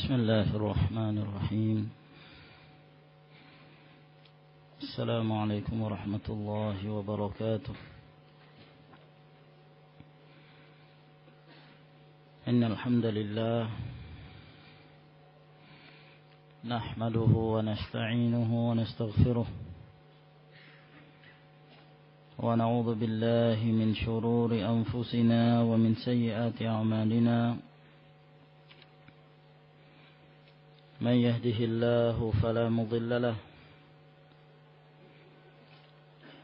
بسم الله الرحمن الرحيم. السلام عليكم ورحمة الله وبركاته. إن الحمد لله نحمده ونستعينه ونستغفره ونعوذ بالله من شرور أنفسنا ومن سيئات أعمالنا. من يهده الله فلا مضل له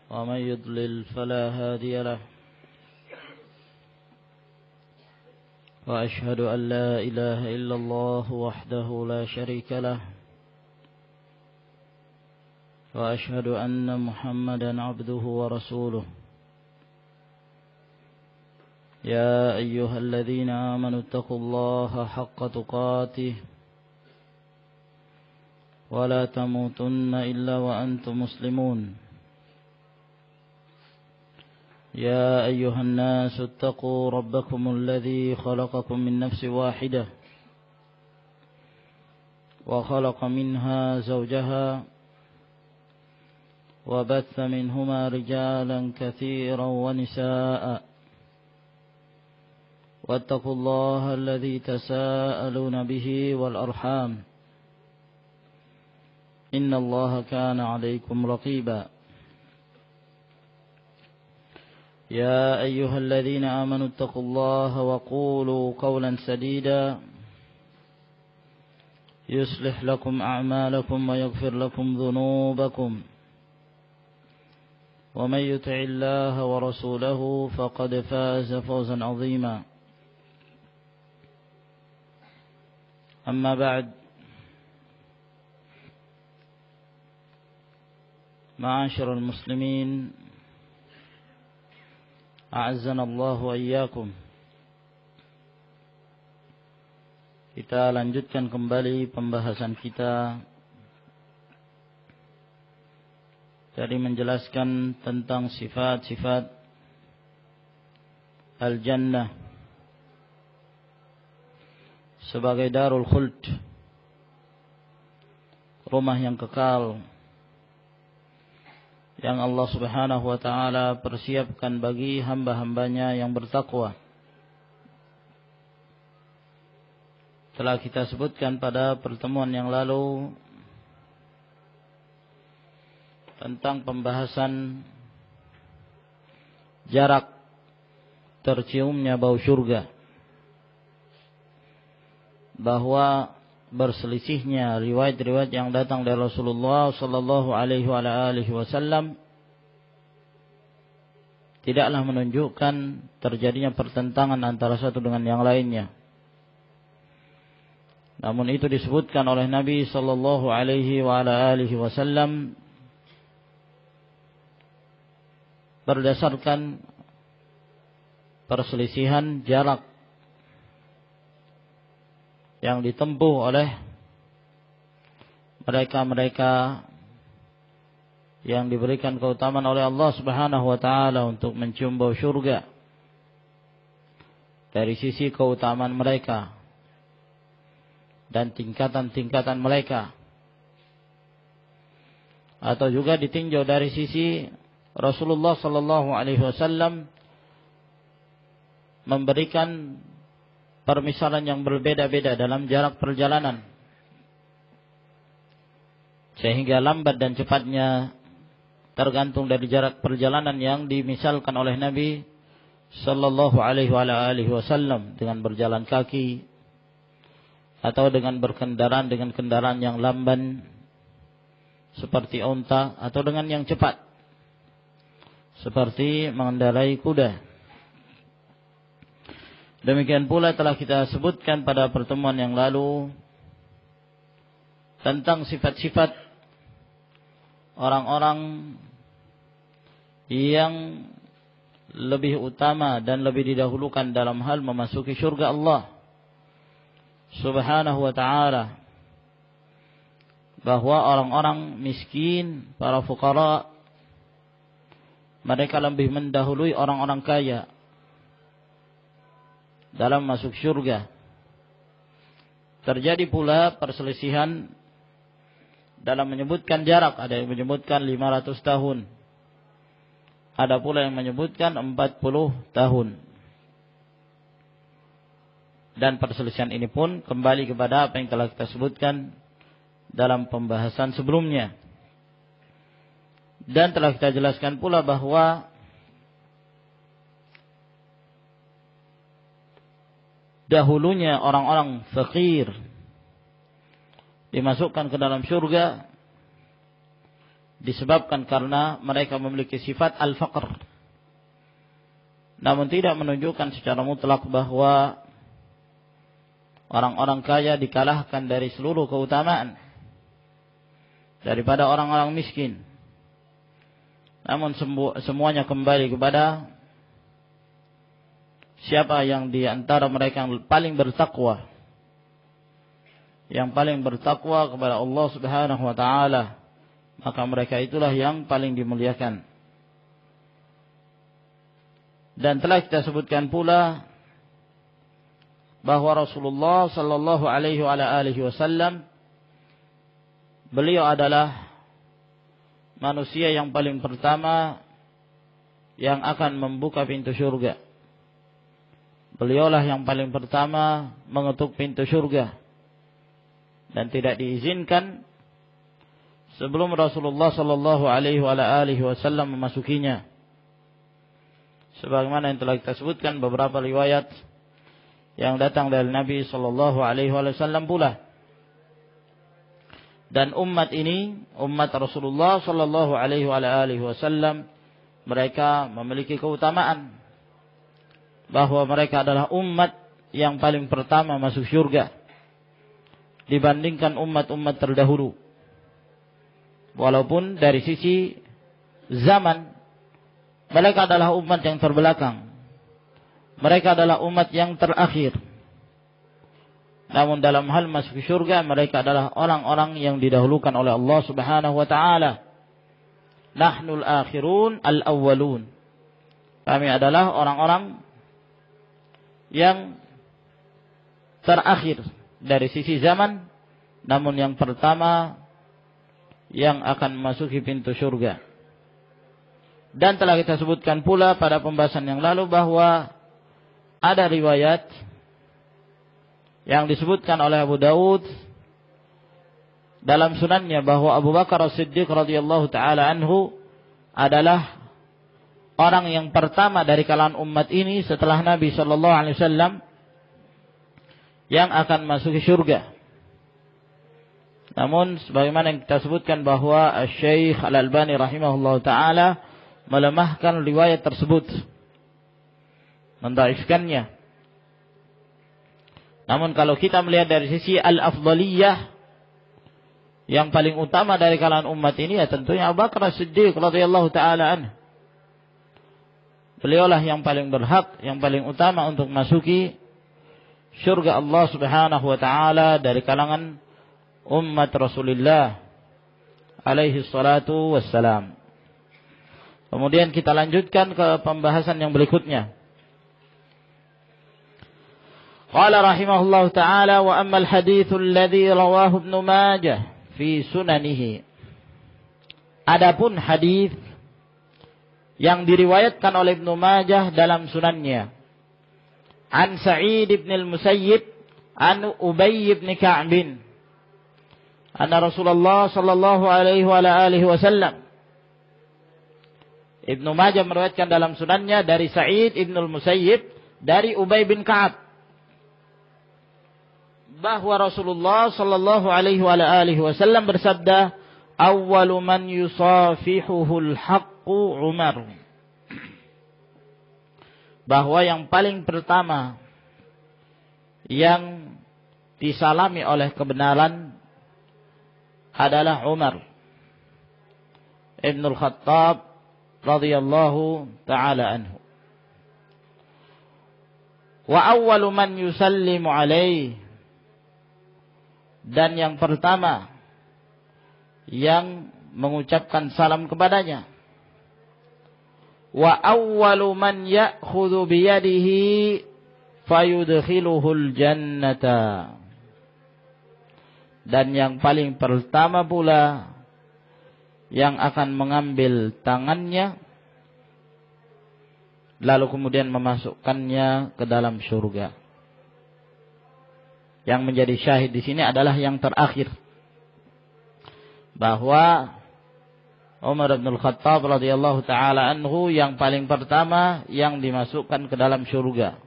ومن يضلل فلا هادي له. وأشهد أن لا إله إلا الله وحده لا شريك له. وأشهد أن محمدا عبده ورسوله. يا أيها الذين آمنوا اتقوا الله حق تقاته ولا تموتن إلا وأنتم مسلمون. يا أيها الناس اتقوا ربكم الذي خلقكم من نفس واحدة وخلق منها زوجها وبث منهما رجالا كثيرا ونساء. واتقوا الله الذي تساءلون به والأرحام إن الله كان عليكم رقيبا. يا أيها الذين آمنوا اتقوا الله وقولوا قولا سديدا يصلح لكم أعمالكم ويغفر لكم ذنوبكم. ومن يطع الله ورسوله فقد فاز فوزا عظيما. أما بعد، معاشر المسلمين أعزنا الله وإياكم. Kita lanjutkan kembali pembahasan kita dari menjelaskan tentang sifat-sifat Al-Jannah sebagai Darul Khuld, rumah yang kekal yang Allah Subhanahu wa ta'ala persiapkan bagi hamba-hambanya yang bertakwa. Telah kita sebutkan pada pertemuan yang lalu tentang pembahasan jarak terciumnya bau surga, bahwa berselisihnya riwayat-riwayat yang datang dari Rasulullah sallallahu alaihi wasallam tidaklah menunjukkan terjadinya pertentangan antara satu dengan yang lainnya. Namun itu disebutkan oleh Nabi sallallahu alaihi wasallam berdasarkan perselisihan jarak yang ditempuh oleh mereka-mereka yang diberikan keutamaan oleh Allah Subhanahu wa ta'ala untuk mencium bau surga dari sisi keutamaan mereka dan tingkatan-tingkatan mereka, atau juga ditinjau dari sisi Rasulullah sallallahu alaihi wasallam memberikan permisalan yang berbeda-beda dalam jarak perjalanan, sehingga lambat dan cepatnya tergantung dari jarak perjalanan yang dimisalkan oleh Nabi sallallahu alaihi wasallam, dengan berjalan kaki atau dengan berkendaraan dengan kendaraan yang lamban seperti unta, atau dengan yang cepat seperti mengendarai kuda. Demikian pula telah kita sebutkan pada pertemuan yang lalu tentang sifat-sifat orang-orang yang lebih utama dan lebih didahulukan dalam hal memasuki surga Allah Subhanahu wa ta'ala, bahwa orang-orang miskin, para fuqara, mereka lebih mendahului orang-orang kaya dalam masuk surga. terjadi pula perselisihan dalam menyebutkan jarak. Ada yang menyebutkan 500 tahun. Ada pula yang menyebutkan 40 tahun. Dan perselisihan ini pun kembali kepada apa yang telah kita sebutkan dalam pembahasan sebelumnya. Dan telah kita jelaskan pula bahwa dahulunya orang-orang fakir dimasukkan ke dalam surga disebabkan karena mereka memiliki sifat al-faqr. Namun tidak menunjukkan secara mutlak bahwa orang-orang kaya dikalahkan dari seluruh keutamaan daripada orang-orang miskin. Namun semuanya kembali kepada siapa yang di antara mereka yang paling bertakwa. Yang paling bertakwa kepada Allah Subhanahu wa taala, maka mereka itulah yang paling dimuliakan. Dan telah kita sebutkan pula bahwa Rasulullah sallallahu alaihi wasallam beliau adalah manusia yang paling pertama yang akan membuka pintu surga. Beliaulah yang paling pertama mengetuk pintu surga. Dan tidak diizinkan sebelum Rasulullah sallallahu alaihi wasallam memasukinya. Sebagaimana yang telah kita sebutkan beberapa riwayat yang datang dari Nabi sallallahu alaihi wasallam pula. Dan umat ini, umat Rasulullah sallallahu alaihi wasallam, mereka memiliki keutamaan bahwa mereka adalah umat yang paling pertama masuk surga dibandingkan umat-umat terdahulu. Walaupun dari sisi zaman mereka adalah umat yang terbelakang. Mereka adalah umat yang terakhir. Namun dalam hal masuk surga mereka adalah orang-orang yang didahulukan oleh Allah Subhanahu wa taala. Nahnul akhirun al-awwalun. Kami adalah orang-orang yang terakhir dari sisi zaman, namun yang pertama yang akan memasuki pintu surga. Dan telah kita sebutkan pula pada pembahasan yang lalu bahwa ada riwayat yang disebutkan oleh Abu Daud dalam sunannya bahwa Abu Bakar As-Siddiq radhiyallahu taala anhu adalah orang yang pertama dari kalangan umat ini setelah Nabi sallallahu alaihi wasallam yang akan masuk ke surga. Namun sebagaimana yang kita sebutkan bahwa Syekh Al-Albani rahimahullah taala melemahkan riwayat tersebut, mendhaifkannya. Namun kalau kita melihat dari sisi al-afdaliyah, yang paling utama dari kalangan umat ini ya tentunya Abu Bakar As-Siddiq radhiyallahu taala anhu. Beliaulah yang paling berhak, yang paling utama untuk masuki surga Allah Subhanahu wa taala dari kalangan umat Rasulullah alaihi salatu wassalam. Kemudian kita lanjutkan ke pembahasan yang berikutnya. Qala rahimahullahu taala wa ammal haditsul ladzi rawahu Ibnu Majah fi sunanihi. Adapun hadis yang diriwayatkan oleh Ibnu Majah dalam sunannya, an Sa'id ibn al-Musayyib an Ubay ibn Ka'b anna Rasulullah sallallahu alaihi wa alihi wasallam. Ibnu Majah meriwayatkan dalam sunannya dari Sa'id ibn al-Musayyib dari Ubay bin Ka'ab bahwa Rasulullah sallallahu alaihi wa alihi wasallam bersabda, awwalu man yusafihuhul haqqu Umar. Bahwa yang paling pertama yang disalami oleh kebenaran adalah Umar Ibnul Khattab radhiyallahu ta'ala anhu. Wa awwalu man yusallimu alaihi, dan yang pertama yang mengucapkan salam kepadanya. Wa awwalu man ya'khudhu biyadihi fayudkhiluhul jannata, dan yang paling pertama pula yang akan mengambil tangannya lalu kemudian memasukkannya ke dalam surga. Yang menjadi syahid di sini adalah yang terakhir, bahwa Umar bin Khattab radhiyallahu taala anhu yang paling pertama yang dimasukkan ke dalam surga.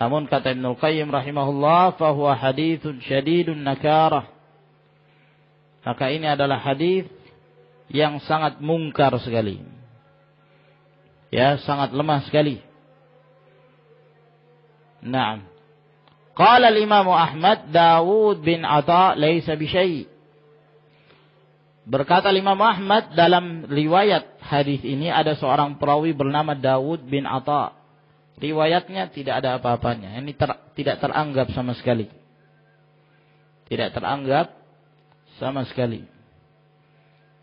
Namun kata Ibnu Qayyim rahimahullah, fa huwa haditsun syadidun nakarah. Maka ini adalah hadis yang sangat mungkar sekali. Ya, sangat lemah sekali. Naam. Qala al-Imam Ahmad, Dawud bin Atha laysa bi syai'. Berkata Imam Ahmad dalam riwayat hadis ini ada seorang perawi bernama Dawud bin Atha. Riwayatnya tidak ada apa-apanya. Ini tidak teranggap sama sekali. Tidak teranggap sama sekali.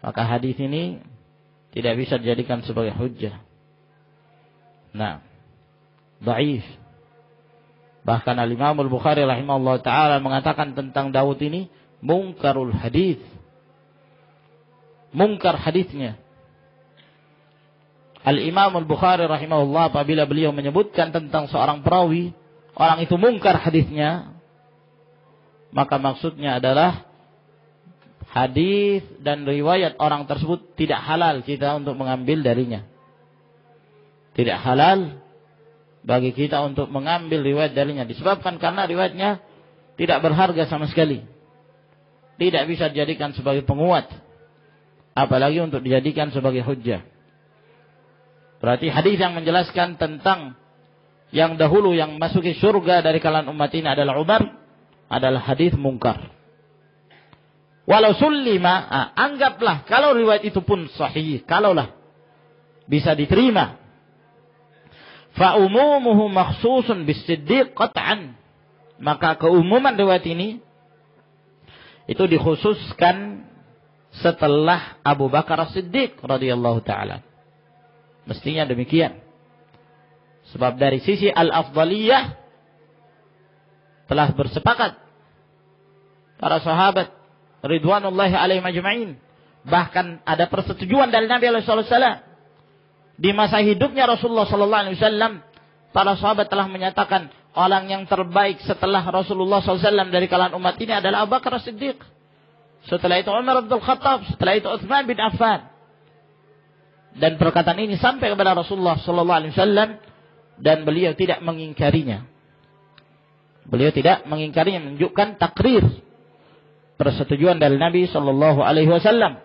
Maka hadis ini tidak bisa dijadikan sebagai hujjah. Nah, dhaif. Bahkan Al-Imam Al-Bukhari rahimahullah ta'ala mengatakan tentang Daud ini mungkarul hadis. Mungkar hadisnya. Al-Imam Al-Bukhari rahimahullah apabila beliau menyebutkan tentang seorang perawi, orang itu mungkar hadisnya, maka maksudnya adalah hadis dan riwayat orang tersebut tidak halal kita untuk mengambil darinya. Tidak halal bagi kita untuk mengambil riwayat darinya. Disebabkan karena riwayatnya tidak berharga sama sekali. Tidak bisa dijadikan sebagai penguat. Apalagi untuk dijadikan sebagai hujjah. Berarti hadis yang menjelaskan tentang yang dahulu yang masuki surga dari kalangan umat ini adalah Umar, adalah hadis mungkar. Walau sullima, anggaplah kalau riwayat itu pun sahih, kalaulah bisa diterima. Fa umumuhu makhsusun bis-siddiq qat'an. Maka keumuman riwayat ini itu dikhususkan setelah Abu Bakar As-Siddiq radhiyallahu taala. Mestinya demikian. Sebab dari sisi al-afdaliyah telah bersepakat para sahabat ridwanullahi alaihim ajma'in. Bahkan ada persetujuan dari Nabi sallallahu alaihi wasallam. Di masa hidupnya Rasulullah sallallahu alaihi wasallam, para sahabat telah menyatakan orang yang terbaik setelah Rasulullah sallallahu alaihi wasallam dari kalangan umat ini adalah Abu Bakar As-Siddiq. Setelah itu Umar bin Khattab, setelah itu Utsman bin Affan. Dan perkataan ini sampai kepada Rasulullah sallallahu alaihi wasallam dan beliau tidak mengingkarinya. Beliau tidak mengingkarinya, menunjukkan takrir persetujuan dari Nabi sallallahu alaihi wasallam.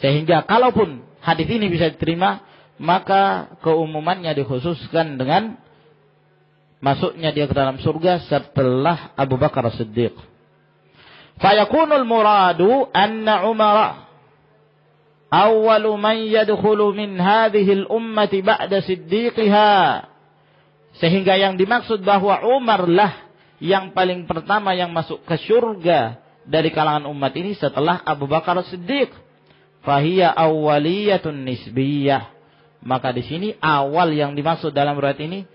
Sehingga kalaupun hadis ini bisa diterima, maka keumumannya dikhususkan dengan masuknya dia ke dalam surga setelah Abu Bakar As-Siddiq. Fayakunul muradu anna Umar awwalu man yadkhulu min hadhihi al-ummati ba'da siddiqiha. Sehingga yang dimaksud bahwa Umar lah yang paling pertama yang masuk ke surga dari kalangan umat ini setelah Abu Bakar As-Siddiq. Fahiya awwaliyatun nisbiyah. Maka di sini awal yang dimaksud dalam riwayat ini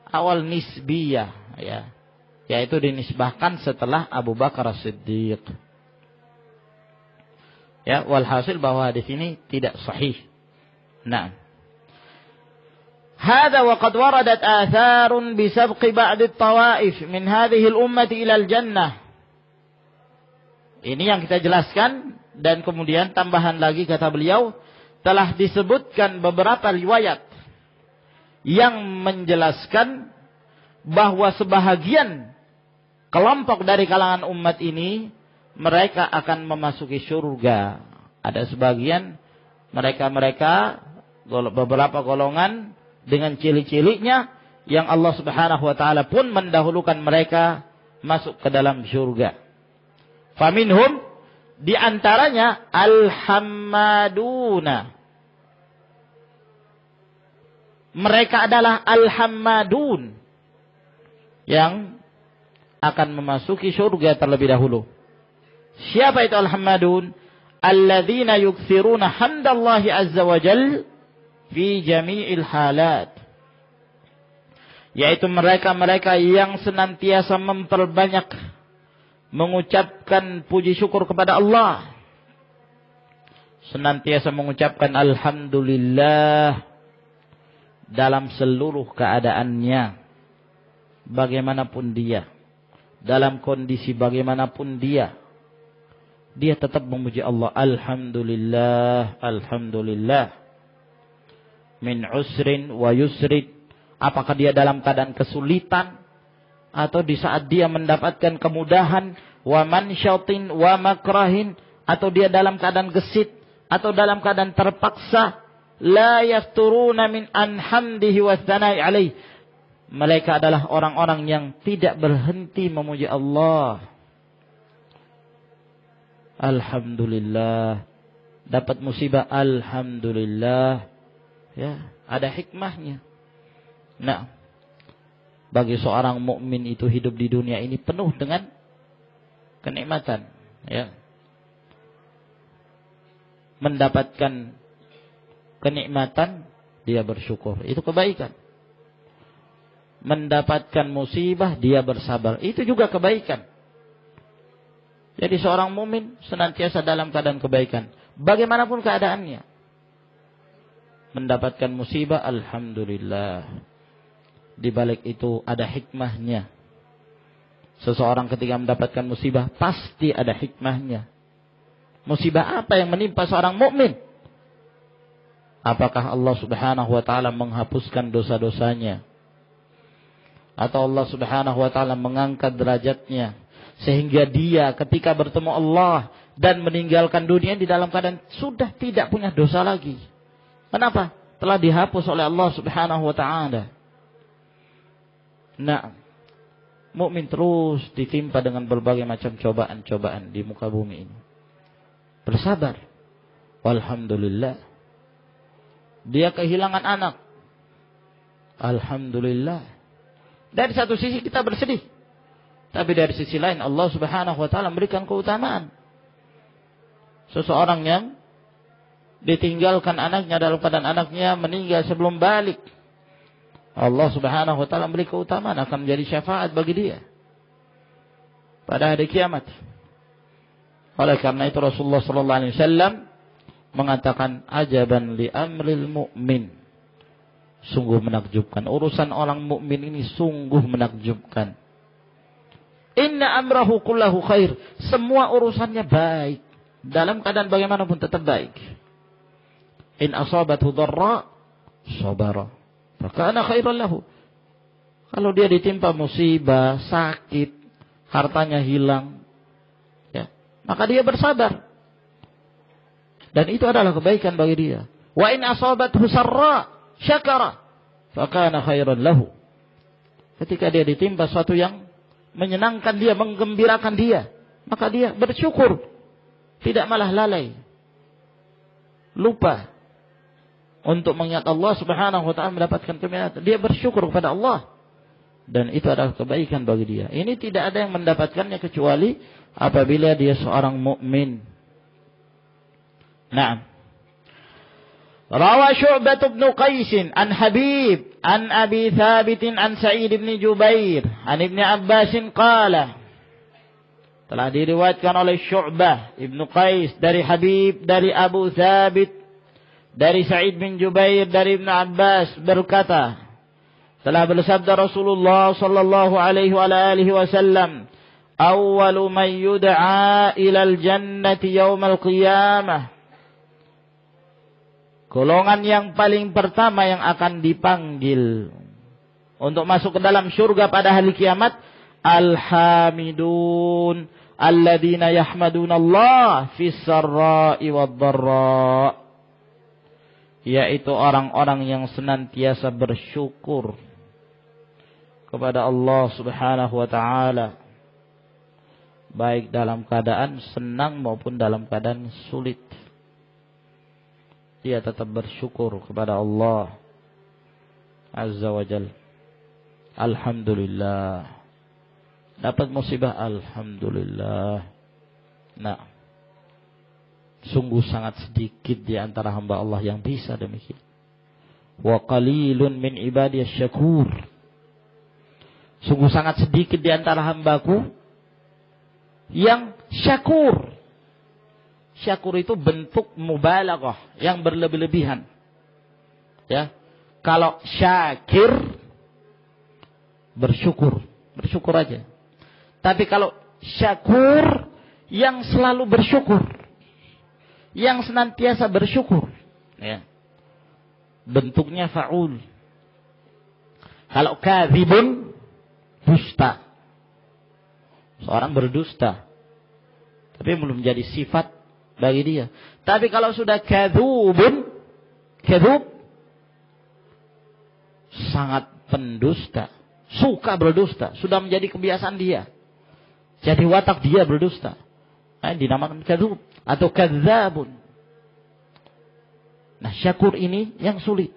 awal nisbiyah, ya. Yaitu dinisbahkan setelah Abu Bakar As-Siddiq. Ya, walhasil bahwa di sini tidak sahih. Nah. Hadza wa qad waradat atharun bi sabqi ba'd at-tawaif min hadhihi al-ummati ila al-jannah. Ini yang kita jelaskan. Dan kemudian tambahan lagi kata beliau, telah disebutkan beberapa riwayat yang menjelaskan bahwa sebahagian kelompok dari kalangan umat ini mereka akan memasuki surga. Ada sebagian mereka beberapa golongan dengan ciri-cirinya yang Allah Subhanahu wa taala pun mendahulukan mereka masuk ke dalam surga. Faminhum, di antaranya al-hammaduna. Mereka adalah al-hammadun yang akan memasuki surga terlebih dahulu. Siapa itu al-hammadun? Alladzina yukthiruna hamdallahi azza wa jal fi jami'il halat. yaitu mereka-mereka yang senantiasa memperbanyak mengucapkan puji syukur kepada Allah, senantiasa mengucapkan alhamdulillah dalam seluruh keadaannya, bagaimanapun dia, dalam kondisi bagaimanapun dia tetap memuji Allah. Alhamdulillah, alhamdulillah. Min usrin wa yusrin, apakah dia dalam keadaan kesulitan atau di saat dia mendapatkan kemudahan, wa mansyatin wa makrahin, atau dia dalam keadaan gesit atau dalam keadaan terpaksa, la yafturuna min anhamdihi wa tsanai alaih. Mereka adalah orang-orang yang tidak berhenti memuji Allah. Alhamdulillah. Dapat musibah, alhamdulillah. Ya, ada hikmahnya. Nah, bagi seorang mukmin itu hidup di dunia ini penuh dengan kenikmatan, ya. Mendapatkan kenikmatan, dia bersyukur, itu kebaikan. Mendapatkan musibah, dia bersabar, itu juga kebaikan. Jadi seorang mukmin senantiasa dalam keadaan kebaikan, bagaimanapun keadaannya. Mendapatkan musibah, alhamdulillah. Di balik itu ada hikmahnya. Seseorang ketika mendapatkan musibah pasti ada hikmahnya. Musibah apa yang menimpa seorang mukmin? Apakah Allah Subhanahu wa taala menghapuskan dosa-dosanya? Atau Allah Subhanahu wa taala mengangkat derajatnya sehingga dia ketika bertemu Allah dan meninggalkan dunia di dalam keadaan sudah tidak punya dosa lagi? Kenapa? Telah dihapus oleh Allah Subhanahu wa taala. Nah, mukmin terus ditimpa dengan berbagai macam cobaan-cobaan di muka bumi ini. Bersabar. Walhamdulillah. Dia kehilangan anak. Alhamdulillah. Dari satu sisi kita bersedih. Tapi dari sisi lain Allah Subhanahu wa taala memberikan keutamaan. Seseorang yang ditinggalkan anaknya dalam keadaan anaknya meninggal sebelum balik, Allah Subhanahu wa taala memberi keutamaan, akan menjadi syafaat bagi dia pada hari kiamat. Oleh karena itu Rasulullah sallallahu alaihi wasallam mengatakan, ajaban li amril mu'min. Sungguh menakjubkan urusan orang mukmin ini, sungguh menakjubkan. Inna amrahu kullahu khair. Semua urusannya baik. Dalam keadaan bagaimanapun tetap baik. In asabathu dharra sabara, fakana khairan lahu. Kalau dia ditimpa musibah, sakit, hartanya hilang, ya, maka dia bersabar. Dan itu adalah kebaikan bagi dia. Wa in asabathu sarra syakara, fakana khairan lahu. Ketika dia ditimpa sesuatu yang menyenangkan dia, menggembirakan dia, maka dia bersyukur, tidak malah lalai, lupa untuk mengingat Allah Subhanahu wa taala, mendapatkan kenikmatan. Dia bersyukur kepada Allah. Dan itu adalah kebaikan bagi dia. Ini tidak ada yang mendapatkannya kecuali apabila dia seorang mukmin. Naam. Rawa Syu'bah bin Qais an Habib an Abi Thabit an Sa'id bin Jubair an Ibnu Abbas qala. Telah diriwayatkan oleh Syu'bah bin Qais dari Habib, dari Abu Thabit, dari Sa'id bin Jubair, dari Ibnu Abbas berkata, telah bersabda Rasulullah sallallahu alaihi wa alihi wasallam, awwalu man yud'a ilal jannati yaumal qiyamah. Golongan yang paling pertama yang akan dipanggil untuk masuk ke dalam surga pada hari kiamat, al-hamidun alladzina yahmaduna Allah fis sarra'i wad dharra. Yaitu orang-orang yang senantiasa bersyukur kepada Allah Subhanahu wa taala, baik dalam keadaan senang maupun dalam keadaan sulit. Dia tetap bersyukur kepada Allah Azza wa Jalla. Alhamdulillah. Dapat musibah, alhamdulillah. Nah, sungguh sangat sedikit di antara hamba Allah yang bisa demikian. Wa qalilun min ibadiyasy syakur. Sungguh sangat sedikit di antara hambaku yang syakur. Syakur itu bentuk mubalaghah, yang berlebih-lebihan. Ya. Kalau syakir, bersyukur aja. Tapi kalau syakur, yang selalu bersyukur, yang senantiasa bersyukur, ya. Bentuknya fa'ul. Kalau kadzibun, dusta. Seorang berdusta, tapi belum menjadi sifat bagi dia. Tapi kalau sudah kadzubun, kadzub, sangat pendusta, suka berdusta, sudah menjadi kebiasaan dia. Jadi watak dia berdusta. Dinamakan kadzub atau kadzabun. Nah, syakur ini yang sulit.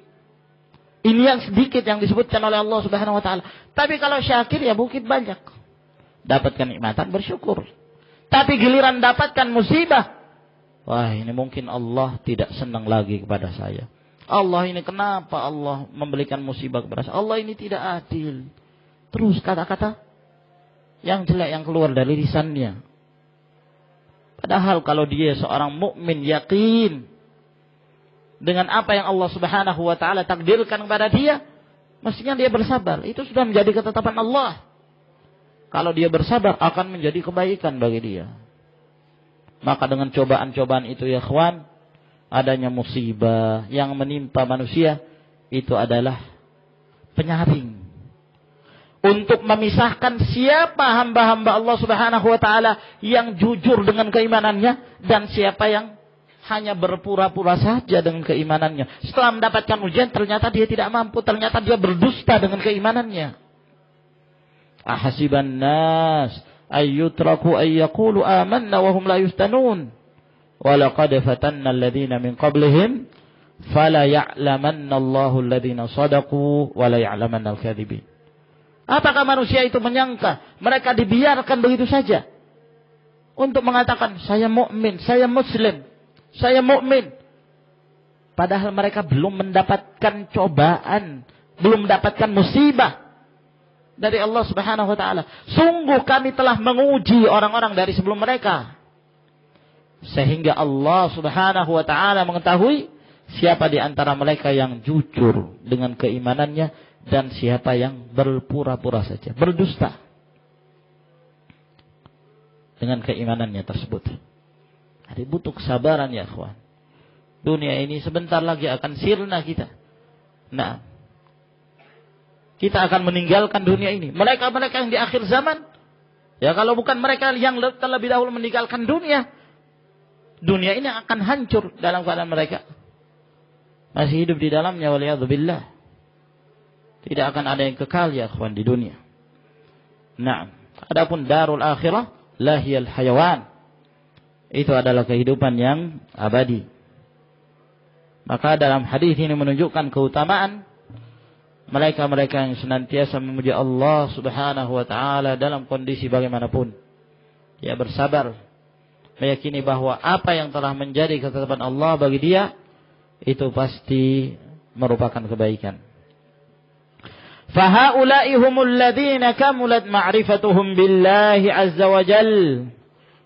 Ini yang sedikit yang disebutkan oleh Allah Subhanahu wa taala. Tapi kalau syakir ya bukit banyak. Dapatkan nikmatan bersyukur. Tapi giliran dapatkan musibah, wah, ini mungkin Allah tidak senang lagi kepada saya. Allah ini kenapa Allah memberikan musibah kepada saya? Allah ini tidak adil. Terus kata-kata yang jelek yang keluar dari lisannya. Padahal kalau dia seorang mukmin yakin dengan apa yang Allah Subhanahu wa taala takdirkan kepada dia, mestinya dia bersabar. Itu sudah menjadi ketetapan Allah. Kalau dia bersabar akan menjadi kebaikan bagi dia. Maka dengan cobaan-cobaan itu ya ikhwan, adanya musibah yang menimpa manusia, itu adalah penyaring untuk memisahkan siapa hamba-hamba Allah Subhanahu wa taala yang jujur dengan keimanannya dan siapa yang hanya berpura-pura saja dengan keimanannya. Setelah mendapatkan ujian ternyata dia tidak mampu, ternyata dia berdusta dengan keimanannya. Ahasiban nas ayyutraku ayyaqulu amanna wa hum la yuftanun wa laqad fatanna alladhina min qablihim fala ya'lamanna Allahu alladhina sadaqu wa la ya'lamanna al-kadhibin. Apakah manusia itu menyangka mereka dibiarkan begitu saja untuk mengatakan saya mukmin, saya muslim, saya mukmin, padahal mereka belum mendapatkan cobaan, belum mendapatkan musibah dari Allah Subhanahu wa taala. Sungguh kami telah menguji orang-orang dari sebelum mereka, sehingga Allah Subhanahu wa taala mengetahui siapa di antara mereka yang jujur dengan keimanannya dan siapa yang berpura-pura saja, berdusta dengan keimanannya tersebut. Jadi butuh kesabaran ya ikhwan. Dunia ini sebentar lagi akan sirna kita. Nah, kita akan meninggalkan dunia ini. Mereka-mereka yang di akhir zaman, ya kalau bukan mereka yang terlebih dahulu meninggalkan dunia, dunia ini akan hancur dalam keadaan mereka masih hidup di dalamnya, waliyadzubillah. Tidak akan ada yang kekal ya ikhwan di dunia. Nah, adapun darul akhirah lahiyal hayawan, itu adalah kehidupan yang abadi. Maka dalam hadis ini menunjukkan keutamaan mereka-mereka yang senantiasa memuji Allah Subhanahu wa taala dalam kondisi bagaimanapun. Dia bersabar, meyakini bahwa apa yang telah menjadi ketetapan Allah bagi dia itu pasti merupakan kebaikan. Fahaula'i humul ladzina kamulat ma'rifatuhum billahi azza wa jal.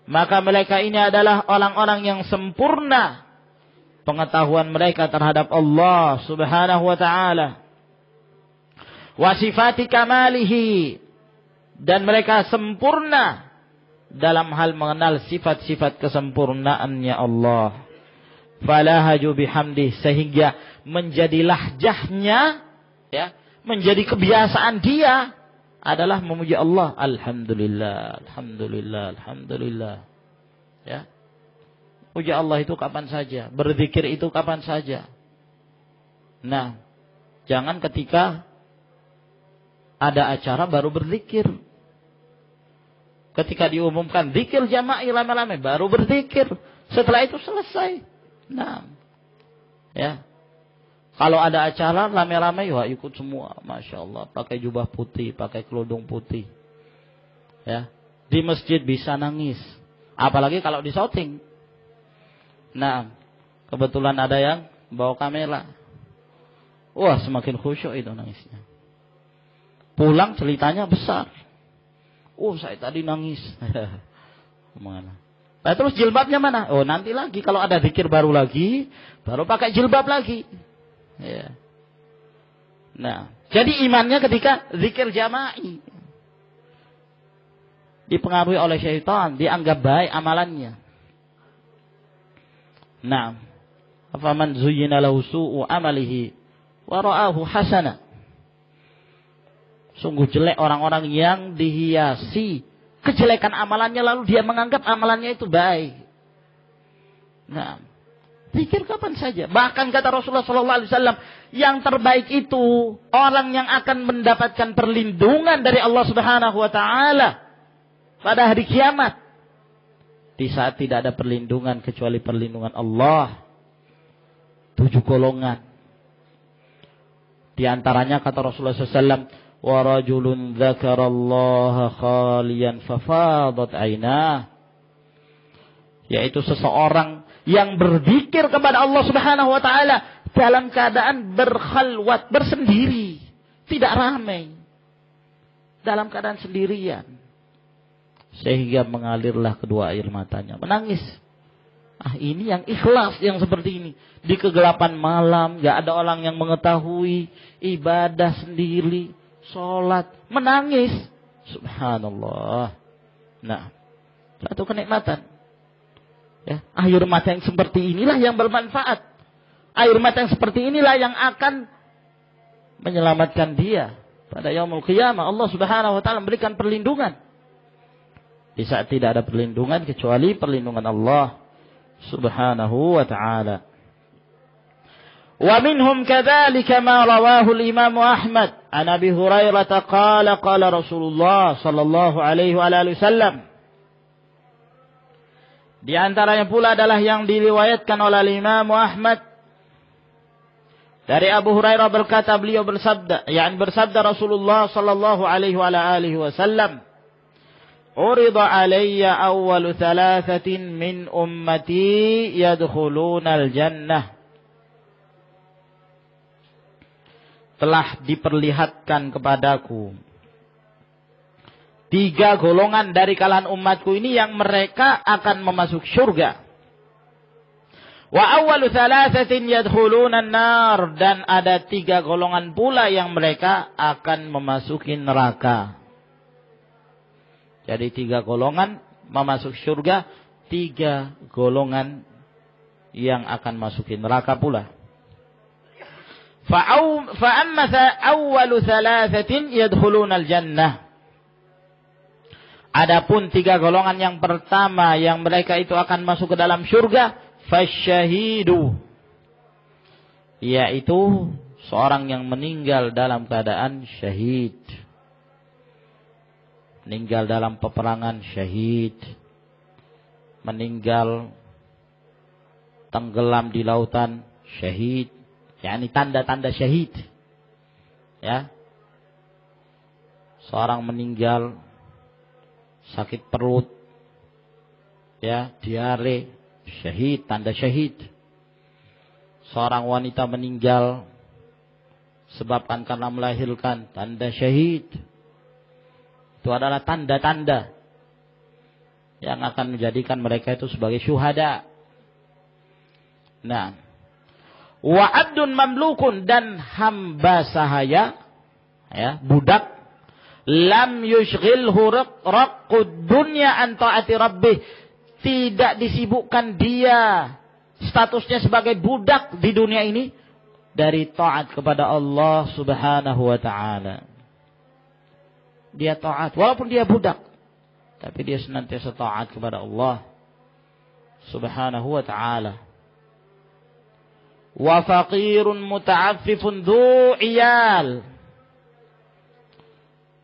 Maka mereka ini adalah orang-orang yang sempurna pengetahuan mereka terhadap Allah Subhanahu wa taala. Wa sifati kamalihi, dan mereka sempurna dalam hal mengenal sifat-sifat kesempurnaannya Allah. Falahaju bihamdih, sehingga menjadi lahjahnya, ya, menjadi kebiasaan dia adalah memuji Allah. Alhamdulillah, alhamdulillah, alhamdulillah. Ya. Puji Allah itu kapan saja, berzikir itu kapan saja. Nah, jangan ketika ada acara baru berzikir. Ketika diumumkan zikir jama'i rame-rame baru berzikir. Setelah itu selesai. Nah, ya. Kalau ada acara rame-rame, wah ikut semua, masya Allah, pakai jubah putih, pakai kerudung putih, ya. Di masjid bisa nangis, apalagi kalau di syuting. Nah, kebetulan ada yang bawa kamera, wah semakin khusyuk itu nangisnya. Pulang ceritanya besar. Oh, saya tadi nangis. Mana? Nah, terus jilbabnya mana? Oh, nanti lagi kalau ada zikir baru lagi, baru pakai jilbab lagi. Ya. Nah, jadi imannya ketika zikir jama'i dipengaruhi oleh syaitan, dianggap baik amalannya. Nah, afaman zuyyina lahu su'u amalihi wa ra'ahu hasana. Sungguh jelek orang-orang yang dihiasi kejelekan amalannya lalu dia menganggap amalannya itu baik. Nah, pikir kapan saja. Bahkan kata Rasulullah SAW, yang terbaik itu orang yang akan mendapatkan perlindungan dari Allah Subhanahu Wa Taala pada hari kiamat. Di saat tidak ada perlindungan kecuali perlindungan Allah. 7 golongan. Di antaranya kata Rasulullah SAW, وَرَجُلٌ ذَكَرَ اللَّهَ خَالِيًا فَفَاضَتْ عَيْنَاهُ, yaitu seseorang yang berzikir kepada Allah Subhanahu Wa Taala dalam keadaan berkhalwat, bersendiri, tidak ramai, dalam keadaan sendirian, sehingga mengalirlah kedua air matanya, menangis. Ini yang ikhlas, yang seperti ini. Di kegelapan malam, gak ada orang yang mengetahui, ibadah sendiri, sholat, menangis. Subhanallah. Nah, satu kenikmatan. Ya, air mata yang seperti inilah yang bermanfaat. Air mata yang seperti inilah yang akan menyelamatkan dia pada yaumul qiyamah. Allah Subhanahu Wa Taala memberikan perlindungan. Di saat tidak ada perlindungan kecuali perlindungan Allah Subhanahu Wa Taala. Wa minhum kadzalika ma rawahu al-Imam Ahmad an Abi Hurairah qala qala Rasulullah sallallahu alaihi wasallam. Di antaranya pula adalah yang diriwayatkan oleh Imam Ahmad dari Abu Hurairah berkata, beliau bersabda, bersabda Rasulullah sallallahu alaihi wasallam, "Urida alayya awwalu thalathatin min ummati yadkhuluna al-jannah." Telah diperlihatkan kepadaku 3 golongan dari kalangan umatku ini yang mereka akan memasuk surga. Wa awwalu thalathatin yadkhuluna an-nar, dan ada 3 golongan pula yang mereka akan memasuki neraka. Jadi 3 golongan memasuk surga, 3 golongan yang akan masuki neraka pula. فأما أول ثلاثة يدخلون الجنة. Adapun 3 golongan yang pertama yang mereka itu akan masuk ke dalam surga, fasyahidu, yaitu seorang yang meninggal dalam keadaan syahid. Meninggal dalam peperangan, syahid. Meninggal tenggelam di lautan, syahid. Ini tanda-tanda syahid. Ya. Seorang meninggal sakit perut, ya, diare, syahid, tanda syahid. Seorang wanita meninggal sebabkan karena melahirkan, tanda syahid. Itu adalah tanda-tanda yang akan menjadikan mereka itu sebagai syuhada. Nah, wa abdun mamlukun, dan hamba sahaya, ya, budak, lam yushghilhu raqqud dunya an ta'ati rabbih, tidak disibukkan dia statusnya sebagai budak di dunia ini dari taat kepada Allah Subhanahu wa taala. Dia taat walaupun dia budak, tapi dia senantiasa taat kepada Allah Subhanahu wa taala. Wa faqirun muta'affifun dhu iyal.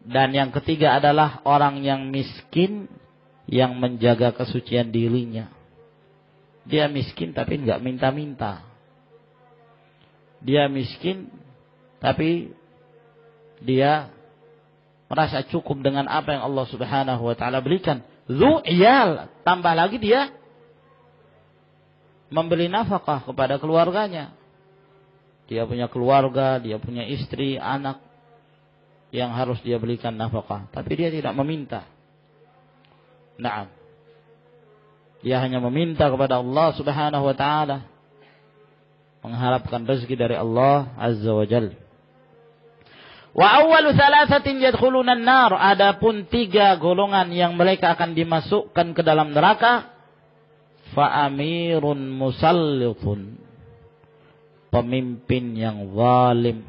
Dan yang ketiga adalah orang yang miskin yang menjaga kesucian dirinya. Dia miskin tapi enggak minta-minta. Dia miskin tapi dia merasa cukup dengan apa yang Allah Subhanahu wa taala berikan. Dhu iyal, tambah lagi dia memberi nafkah kepada keluarganya. Dia punya keluarga, dia punya istri, anak. yang harus dia berikan nafkah, tapi dia tidak meminta. Naam. Dia hanya meminta kepada Allah Subhanahu wa taala, mengharapkan rezeki dari Allah Azza wa Jalla. Wa awwalu thalathatin yadkhuluna an-nar, adapun 3 golongan yang mereka akan dimasukkan ke dalam neraka, fa amirun musallitun, pemimpin yang zalim,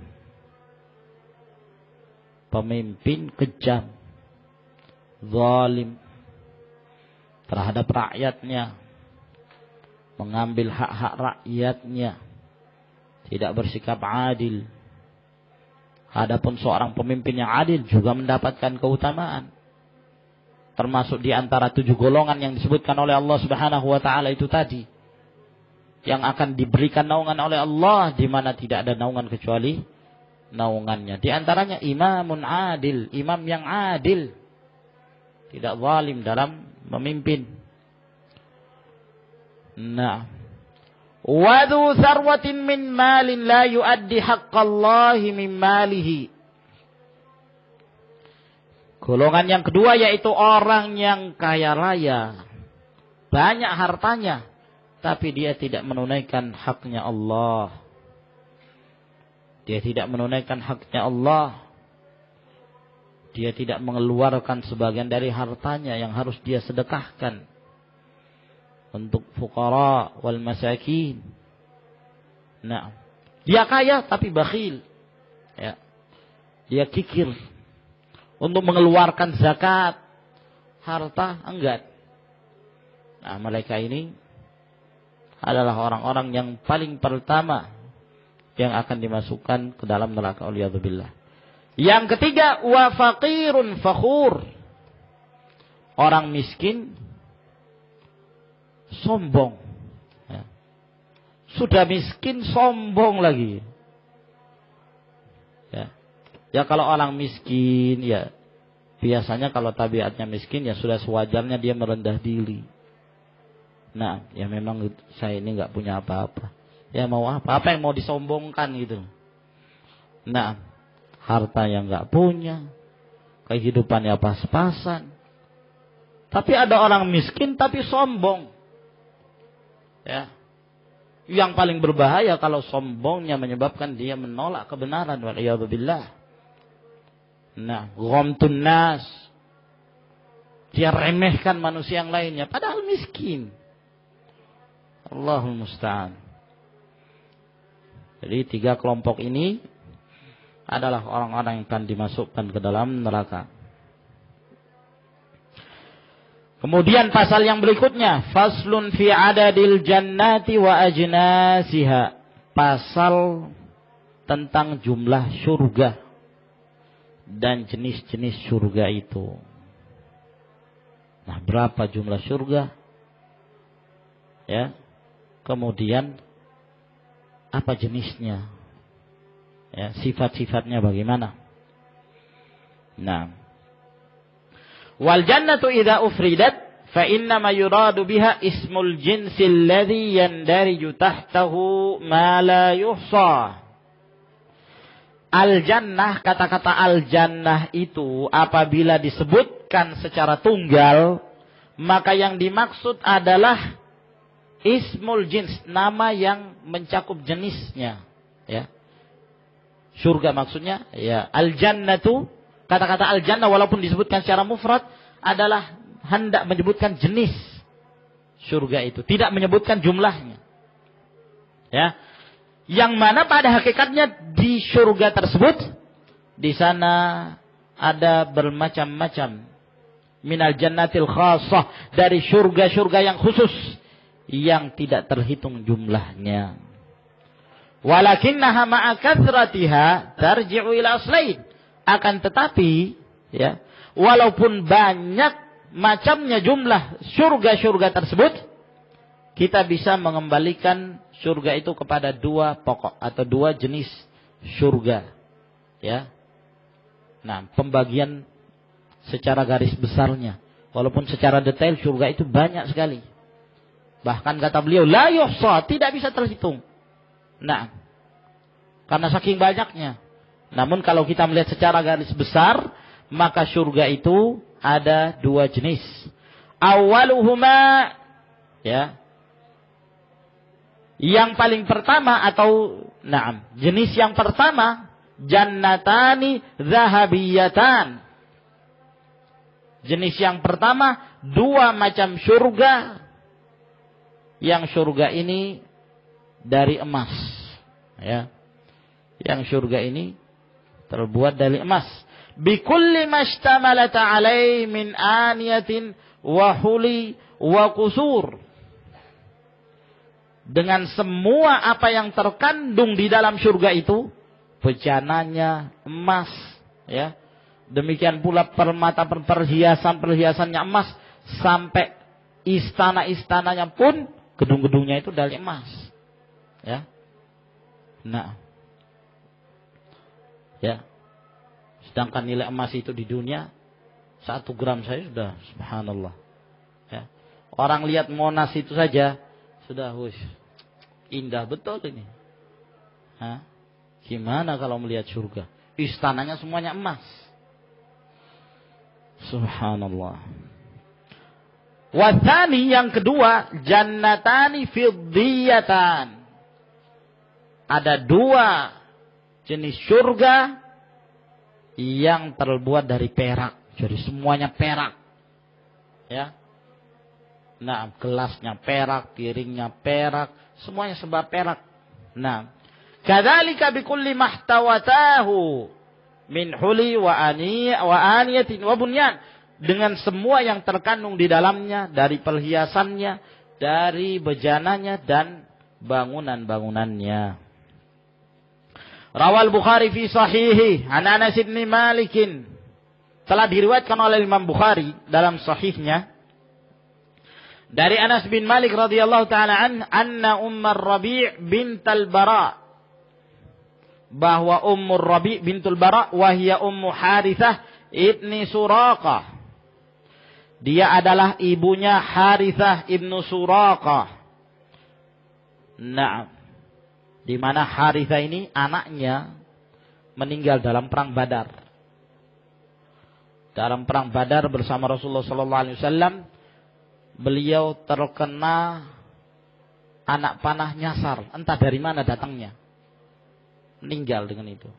pemimpin kejam, zalim terhadap rakyatnya, mengambil hak-hak rakyatnya, tidak bersikap adil. Adapun seorang pemimpin yang adil juga mendapatkan keutamaan, termasuk di antara 7 golongan yang disebutkan oleh Allah Subhanahu wa taala itu tadi, yang akan diberikan naungan oleh Allah di mana tidak ada naungan kecuali naungannya. Di antaranya imamun adil, imam yang adil, tidak zalim dalam memimpin. Nah, wadhu sarwatin min malin la yuaddi haqqallahi min malihi. Golongan yang kedua yaitu orang yang kaya raya, banyak hartanya, tapi dia tidak menunaikan haknya Allah. Dia tidak menunaikan haknya Allah. Dia tidak mengeluarkan sebagian dari hartanya yang harus dia sedekahkan untuk fuqara wal masakin. Nah, dia kaya tapi bakhil. Ya. Dia kikir untuk mengeluarkan zakat harta, enggak. Nah, mereka ini adalah orang-orang yang paling pertama yang akan dimasukkan ke dalam neraka, waliyadzubillah. Yang ketiga, wa faqirun fakhur, orang miskin sombong. Ya. Sudah miskin sombong lagi. Ya. Ya kalau orang miskin, ya biasanya kalau tabiatnya miskin ya sudah sewajarnya dia merendah diri. Nah, ya memang saya ini nggak punya apa-apa. Ya mau apa? Apa yang mau disombongkan gitu. Nah, harta yang nggak punya, kehidupannya pas-pasan. Tapi ada orang miskin tapi sombong. Ya. Yang paling berbahaya kalau sombongnya menyebabkan dia menolak kebenaran, waliyadzubillah. Nah, ghamtun nas. Dia remehkan manusia yang lainnya padahal miskin. Allahul musta'an. Jadi 3 kelompok ini adalah orang-orang yang akan dimasukkan ke dalam neraka. Kemudian pasal yang berikutnya, faslun fi adadil jannati wa ajnasiha, pasal tentang jumlah surga dan jenis-jenis surga itu. Nah, berapa jumlah surga? Ya. Kemudian apa jenisnya? Ya, sifat-sifatnya bagaimana? Nah, wal jannatu idza ufridat fa inna ma yuradu biha ismul jinsil ladzi yandariju tahtahu ma la yuhsa. Al jannah, kata-kata al jannah itu apabila disebutkan secara tunggal, maka yang dimaksud adalah ismul jins, nama yang mencakup jenisnya, ya. Surga maksudnya, ya. Al-jannatu, kata-kata al-jannah walaupun disebutkan secara mufrad adalah hendak menyebutkan jenis surga itu, tidak menyebutkan jumlahnya. Ya. Yang mana pada hakikatnya di surga tersebut di sana ada bermacam-macam minal jannatil khassah, dari surga-surga yang khusus yang tidak terhitung jumlahnya. Walakinnaha ma'a kathratiha tarji'u ila aslain. Akan tetapi, ya, walaupun banyak macamnya jumlah surga-surga tersebut, kita bisa mengembalikan surga itu kepada 2 pokok atau 2 jenis surga. Ya. Nah, pembagian secara garis besarnya. Walaupun secara detail surga itu banyak sekali. Bahkan kata beliau, la yuhsa, tidak bisa terhitung. Nah, karena saking banyaknya. Namun kalau kita melihat secara garis besar, maka surga itu ada 2 jenis. Awaluhuma, ya, yang paling pertama atau jenis yang pertama, jannatani zahabiyatan. Jenis yang pertama 2 macam surga, yang surga ini dari emas, ya. Yang surga ini terbuat dari emas. Bikulli mashtamalat alai min aniyatin wa huli wa qusur. Dengan semua apa yang terkandung di dalam surga itu, bejananya emas, ya. Demikian pula perhiasan-perhiasannya emas, sampai istana-istananya pun gedung-gedungnya itu dari emas. Ya. Nah. Ya. Sedangkan nilai emas itu di dunia 1 gram saja sudah subhanallah. Ya. Orang lihat Monas itu saja sudah indah betul ini. Hah? Gimana kalau melihat surga? Istananya semuanya emas. Subhanallah. Wathani yang kedua, jannatani fiddiyatan. Ada 2 jenis surga yang terbuat dari perak. Jadi semuanya perak. Ya. Nah, gelasnya perak, piringnya perak, semuanya sebab perak. Nah, kadzalika bikulli mahtawatahu min huli wa aniyatin wa bunyan. Dengan semua yang terkandung di dalamnya, dari perhiasannya, dari bejananya dan bangunan-bangunannya. Rawal Bukhari fi sahihi an Anas bin Malik. Telah diriwayatkan oleh Imam Bukhari dalam sahihnya dari Anas bin Malik radhiyallahu taala anna Ummar Rabi' bintal Bara, bahwa Ummur Rabi' bintul Bara wahia Ummu Harithah ibni Suraqah. Dia adalah ibunya Harithah ibnu Suraqah. Nah, di mana Harithah ini anaknya meninggal dalam perang Badar. Dalam perang Badar bersama Rasulullah sallallahu alaihi wasallam, beliau terkena anak panah nyasar, entah dari mana datangnya. Meninggal dengan itu.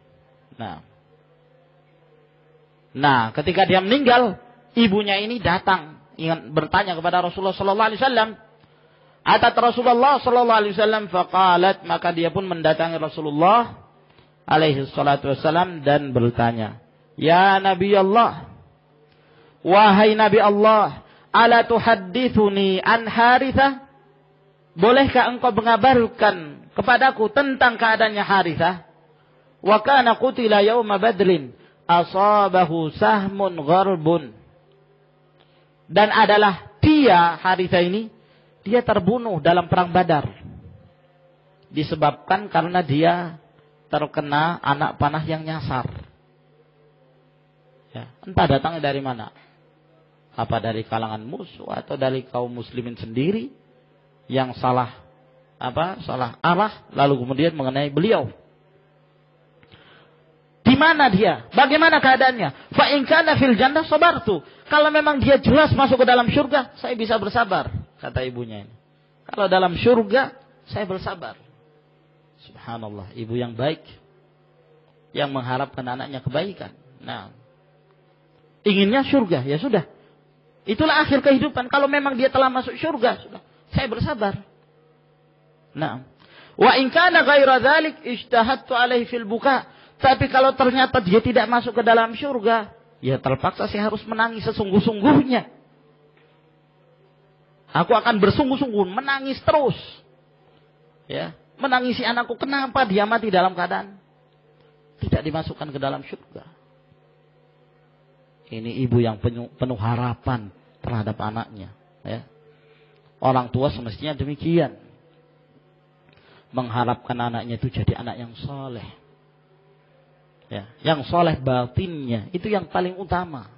Nah, ketika dia meninggal, ibunya ini datang ingin bertanya kepada Rasulullah sallallahu alaihi wasallam. Atat Rasulullah sallallahu alaihi wasallam faqalat, maka dia pun mendatangi Rasulullah alaihi salatu wasallam dan bertanya, "Ya Nabi Allah, wahai Nabi Allah, ala tuhaddithuni an Harithah? Bolehkah engkau mengabarkan kepadaku tentang keadaannya Harithah? Wa kana qutila yauma Badrin, asabahu sahmun gharbun." Dan adalah dia, Harithah ini, dia terbunuh dalam perang Badar. Disebabkan karena dia terkena anak panah yang nyasar. Ya, entah datangnya dari mana. Apa dari kalangan musuh atau dari kaum muslimin sendiri yang salah arah, lalu kemudian mengenai beliau. Di mana dia? Bagaimana keadaannya? Fa in kana fil jannah sabartu. Kalau memang dia jelas masuk ke dalam surga, saya bisa bersabar, kata ibunya ini. Kalau dalam surga, saya bersabar. Subhanallah, ibu yang baik, yang mengharapkan anaknya kebaikan. Nah, inginnya surga, ya sudah. Itulah akhir kehidupan. Kalau memang dia telah masuk surga, sudah, saya bersabar. Nah, wa in kana ghaira dzalik ijtahadtu alaihi fil buka. Tapi kalau ternyata dia tidak masuk ke dalam surga, ya terpaksa saya harus menangis sesungguh-sungguhnya. Aku akan bersungguh-sungguh menangis terus. Ya, menangisi anakku, kenapa dia mati dalam keadaan tidak dimasukkan ke dalam surga. Ini ibu yang penuh harapan terhadap anaknya, ya. Orang tua semestinya demikian. Mengharapkan anaknya itu jadi anak yang soleh. Ya, yang soleh batinnya, itu yang paling utama.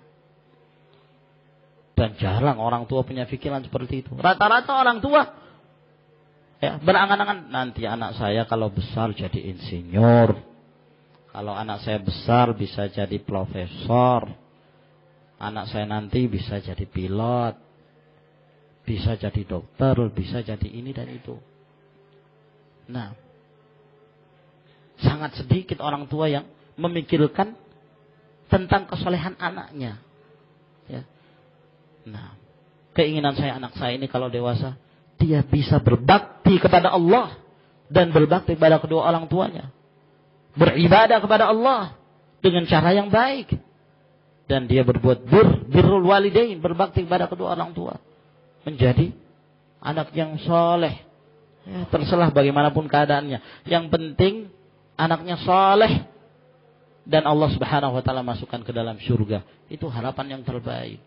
Dan jarang orang tua punya pikiran seperti itu. Rata-rata orang tua berangan-angan, nanti anak saya kalau besar jadi insinyur, Kalau anak saya besar bisa jadi profesor, anak saya nanti bisa jadi pilot, bisa jadi dokter, bisa jadi ini dan itu. Nah, sangat sedikit orang tua yang memikirkan tentang kesolehan anaknya. Ya. Nah, keinginan saya anak saya ini kalau dewasa, dia bisa berbakti kepada Allah dan berbakti kepada kedua orang tuanya. Beribadah kepada Allah dengan cara yang baik. Dan dia berbuat birrul walidain, berbakti kepada kedua orang tua. Menjadi anak yang soleh. Ya, terserah bagaimanapun keadaannya. Yang penting anaknya soleh. Dan Allah subhanahu wa ta'ala masukkan ke dalam surga. Itu harapan yang terbaik.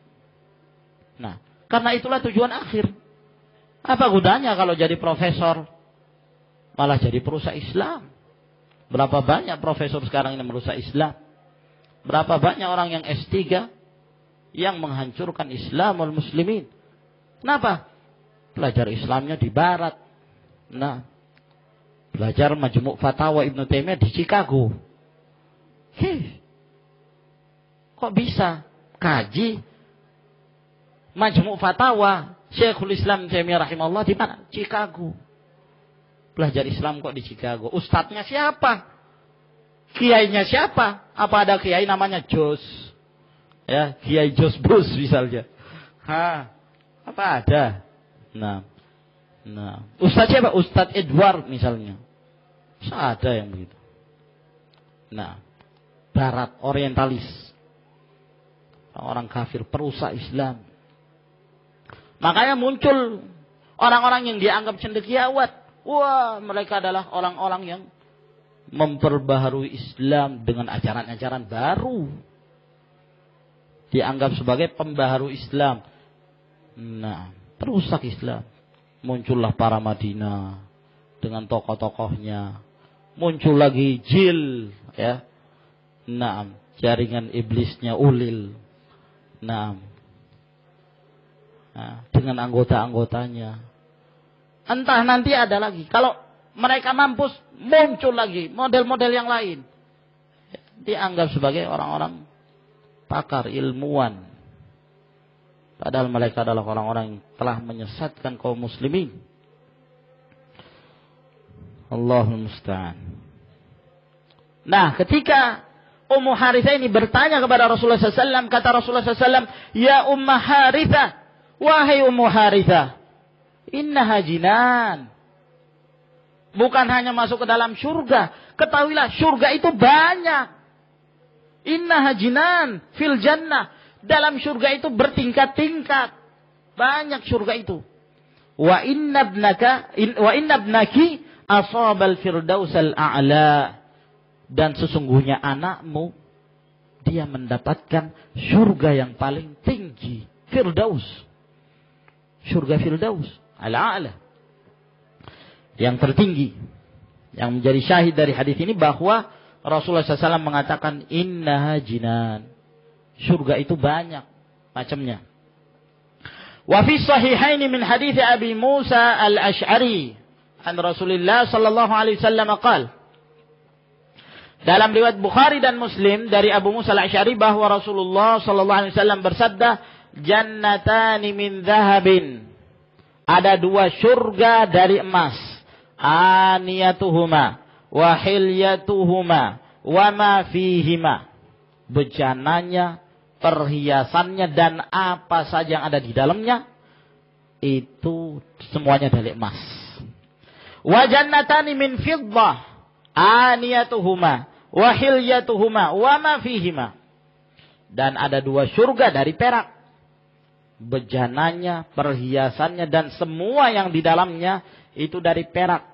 Nah, karena itulah tujuan akhir. Apa gunanya kalau jadi profesor? Malah jadi perusak Islam. Berapa banyak profesor sekarang yang merusak Islam? Berapa banyak orang yang S3 yang menghancurkan Islamul muslimin? Kenapa? Belajar Islamnya di barat. Nah, belajar Majmu' Fatawa Ibnu Taimiyah di Chicago. Kok bisa kaji Majmu' Fatawa Syekhul Islam Taimiyah rahimahullah di mana? Chicago. Belajar Islam kok di Chicago. Ustadznya siapa? Kiainya siapa? Apa ada kiai namanya Jos? Ya, Kiai Jos Bus misalnya. Apa ada? Nah. Ustadz siapa? Ustadz Edward misalnya. Ada yang begitu. Nah, Barat orientalis. Orang kafir perusak Islam. Makanya muncul orang-orang yang dianggap cendekiawat. Wah, mereka adalah orang-orang yang memperbaharui Islam dengan ajaran-ajaran baru. Dianggap sebagai pembaharu Islam. Nah, perusak Islam. Muncullah para Madinah dengan tokoh-tokohnya. Muncul lagi jil, ya. Nah, jaringan iblisnya ulil. Nah, dengan anggota-anggotanya. Entah nanti ada lagi. Kalau mereka mampus, muncul lagi model-model yang lain. Dianggap sebagai orang-orang pakar, ilmuwan. Padahal mereka adalah orang-orang yang telah menyesatkan kaum muslimin. Allahul musta'an. Nah, ketika Ummu Harithah ini bertanya kepada Rasulullah SAW, kata Rasulullah SAW, "Ya Ummu Harithah, wahai Ummu Harithah, innaha jinan." Bukan hanya masuk ke dalam surga. Ketahuilah surga itu banyak. Innaha jinan fil jannah. Dalam surga itu bertingkat-tingkat. Banyak surga itu. Wa inna ibnaki asabal firdausal a'la. Dan sesungguhnya anakmu, dia mendapatkan surga yang paling tinggi. Firdaus. Surga Firdaus. Al-a'la. Yang tertinggi. Yang menjadi syahid dari hadis ini bahwa Rasulullah SAW mengatakan innaha jinan. Surga itu banyak macamnya. Wa fi sahihaini min hadits Abi Musa al-Asy'ari an Rasulullah sallallahu alaihi wasallam qala. Dalam riwayat Bukhari dan Muslim dari Abu Musa al-Asy'ari bahwa Rasulullah sallallahu alaihi wasallam bersabda, "Jannatani min dhahabin." Ada dua surga dari emas. Aniyatuhuma wa hilyatuhuma wa ma fihima. Bejananya, perhiasannya dan apa saja yang ada di dalamnya itu semuanya dari emas. Wa jannatani min fiddah aniyatuhuma wa hilyatuhuma wa ma fihima. Dan ada dua surga dari perak. Bejananya, perhiasannya dan semua yang di dalamnya itu dari perak.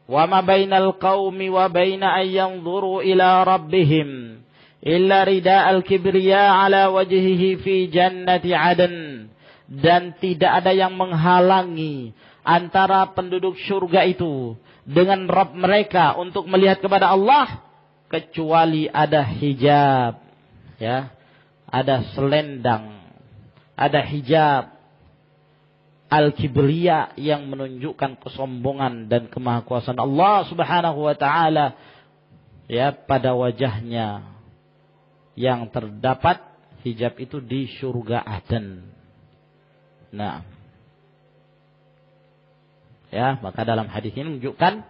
Wa ma bainal qaumi wa baina ayyanzuru ila rabbihim illa rida'al kibriya ala wajhihi fi jannati adan. Dan tidak ada yang menghalangi antara penduduk surga itu dengan Rabb mereka untuk melihat kepada Allah kecuali ada hijab, ya, ada selendang, ada hijab al-kibriya yang menunjukkan kesombongan dan kemahakuasaan Allah Subhanahu wa taala ya pada wajahnya yang terdapat hijab itu di surga Aden. Nah, ya, maka dalam hadis ini menunjukkan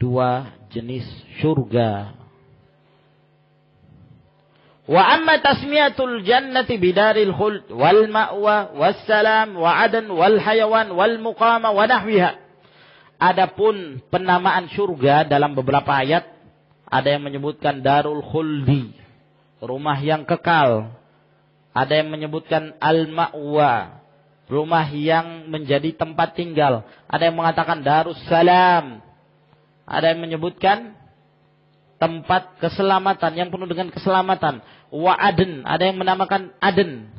dua jenis surga. Wa amma tasmiyatul jannati bidaril khuld wal ma'wa was salam wa adan wal hayawan wal muqama wa nahwiha. Adapun penamaan surga dalam beberapa ayat ada yang menyebutkan darul khuldi, rumah yang kekal. Ada yang menyebutkan al ma'wa, rumah yang menjadi tempat tinggal. Ada yang mengatakan darus salam. Ada yang menyebutkan tempat keselamatan, yang penuh dengan keselamatan. Wa aden, ada yang menamakan aden.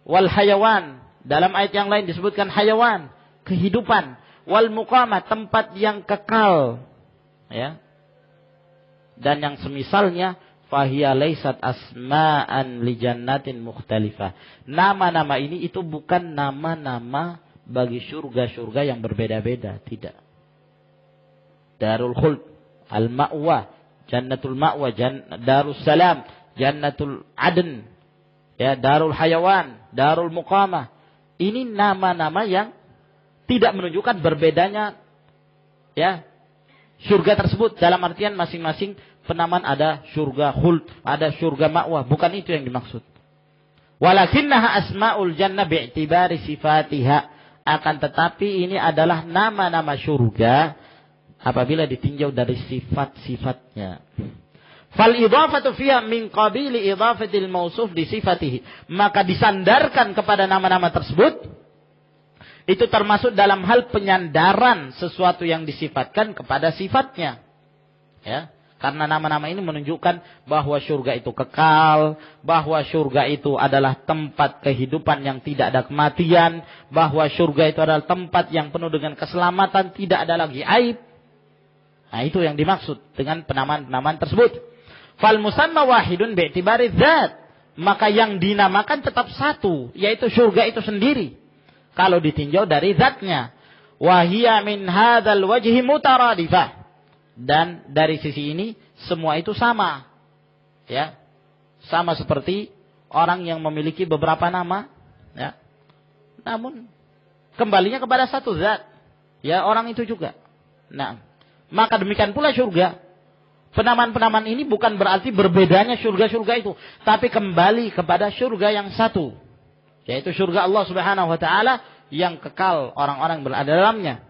Wal hayawan, dalam ayat yang lain disebutkan hayawan, kehidupan. Wal muqamah, tempat yang kekal. Ya. Dan yang semisalnya, fahiya laysat asma'an li jannatin mukhtalifah. Nama-nama ini itu bukan nama-nama bagi surga-surga yang berbeda-beda, tidak. Darul khuld, al ma'wa, jannatul ma'wa, darus salam, jannatul adn, ya, darul hayawan, darul muqamah. Ini nama-nama yang tidak menunjukkan berbedanya, ya, surga tersebut. Dalam artian masing-masing penamaan ada surga khuld, ada surga ma'wa. Bukan itu yang dimaksud. Walakinnaha asma'ul jannah bi'tibari sifatiha. Akan tetapi ini adalah nama-nama surga apabila ditinjau dari sifat-sifatnya. Fal idhafatu fiha min qabili idhafatil mausuf di sifatihi. Maka disandarkan kepada nama-nama tersebut itu termasuk dalam hal penyandaran sesuatu yang disifatkan kepada sifatnya. Ya, karena nama-nama ini menunjukkan bahwa surga itu kekal, bahwa surga itu adalah tempat kehidupan yang tidak ada kematian, bahwa surga itu adalah tempat yang penuh dengan keselamatan, tidak ada lagi aib. Nah, itu yang dimaksud dengan penamaan-penamaan tersebut. Fal musamma wahidun bi'tibari dzat. Maka yang dinamakan tetap satu, yaitu surga itu sendiri. Kalau ditinjau dari zatnya. Wa hiya min hadzal wajhi mutaradifah. Dan dari sisi ini semua itu sama. Ya. Sama seperti orang yang memiliki beberapa nama, ya. Namun kembalinya kepada satu zat. Ya, orang itu juga. Nah, maka demikian pula surga. Penamaan-penamaan ini bukan berarti berbedanya surga-surga itu, tapi kembali kepada surga yang satu, yaitu surga Allah Subhanahu wa taala yang kekal orang-orang berada dalamnya.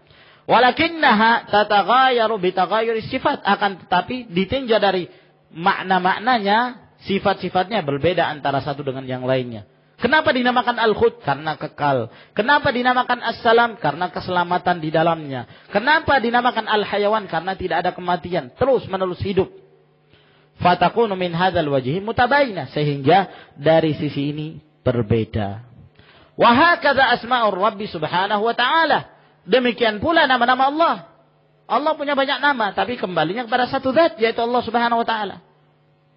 Walakinnaha tataghayaru bi taghayyuri sifat, akan tetapi ditinjau dari makna-maknanya, sifat-sifatnya berbeda antara satu dengan yang lainnya. Kenapa dinamakan al-khud? Karena kekal. Kenapa dinamakan as-salam? Karena keselamatan di dalamnya. Kenapa dinamakan al-hayawan? Karena tidak ada kematian, terus menerus hidup. Fatakunu min hadzal wajhi mutabayinah, sehingga dari sisi ini berbeda. Wa hakadza asma'ur Rabbi Subhanahu wa taala. Demikian pula nama-nama Allah. Allah punya banyak nama, tapi kembalinya kepada satu zat, yaitu Allah Subhanahu wa taala.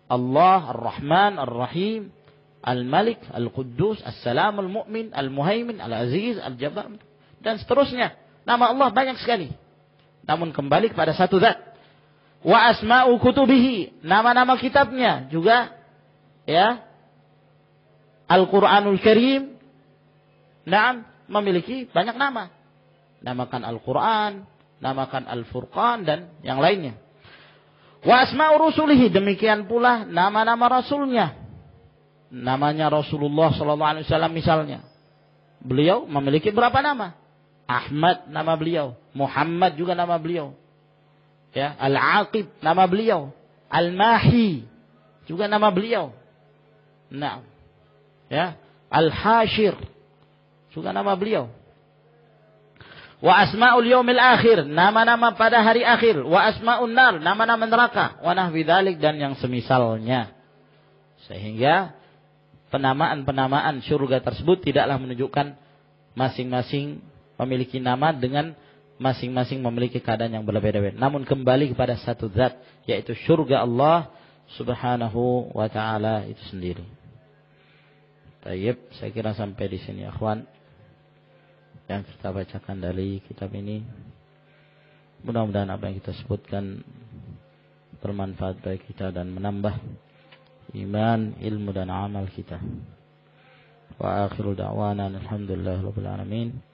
Allah Ar-Rahman Ar-Rahim, Al-Malik, Al-Quddus, As-Salam, Al-Mu'min, Al-Muhaimin, Al-Aziz, Al-Jabbar, dan seterusnya. Nama Allah banyak sekali. Namun kembali kepada satu zat. Wa asma'u kutubihi, nama-nama kitabnya juga, ya, Al-Quranul Karim, nah, memiliki banyak nama. Namakan Al-Quran, namakan Al-Furqan, dan yang lainnya. Wa asma'u rusulihi, demikian pula nama-nama Rasulnya. Namanya Rasulullah SAW misalnya. Beliau memiliki berapa nama? Ahmad nama beliau. Muhammad juga nama beliau. Ya, Al-Aqib nama beliau. Al-Mahi juga nama beliau. Nah, ya, Al-Hashir juga nama beliau. Wa asma'ul yaumil akhir, nama-nama pada hari akhir. Wa asma'un nar, nama-nama neraka. Wa nahwi dzalik, dan yang semisalnya. Sehingga penamaan-penamaan surga tersebut tidaklah menunjukkan masing-masing memiliki nama dengan masing-masing memiliki keadaan yang berbeda-beda. Namun kembali kepada satu zat, yaitu surga Allah Subhanahu wa taala itu sendiri. Baik, saya kira sampai di sini ya, akhwan, yang kita bacakan dari kitab ini. Mudah-mudahan apa yang kita sebutkan bermanfaat bagi kita dan menambah iman, ilmu dan amal kita. Wa akhiru da'wana alhamdulillahirabbil alamin.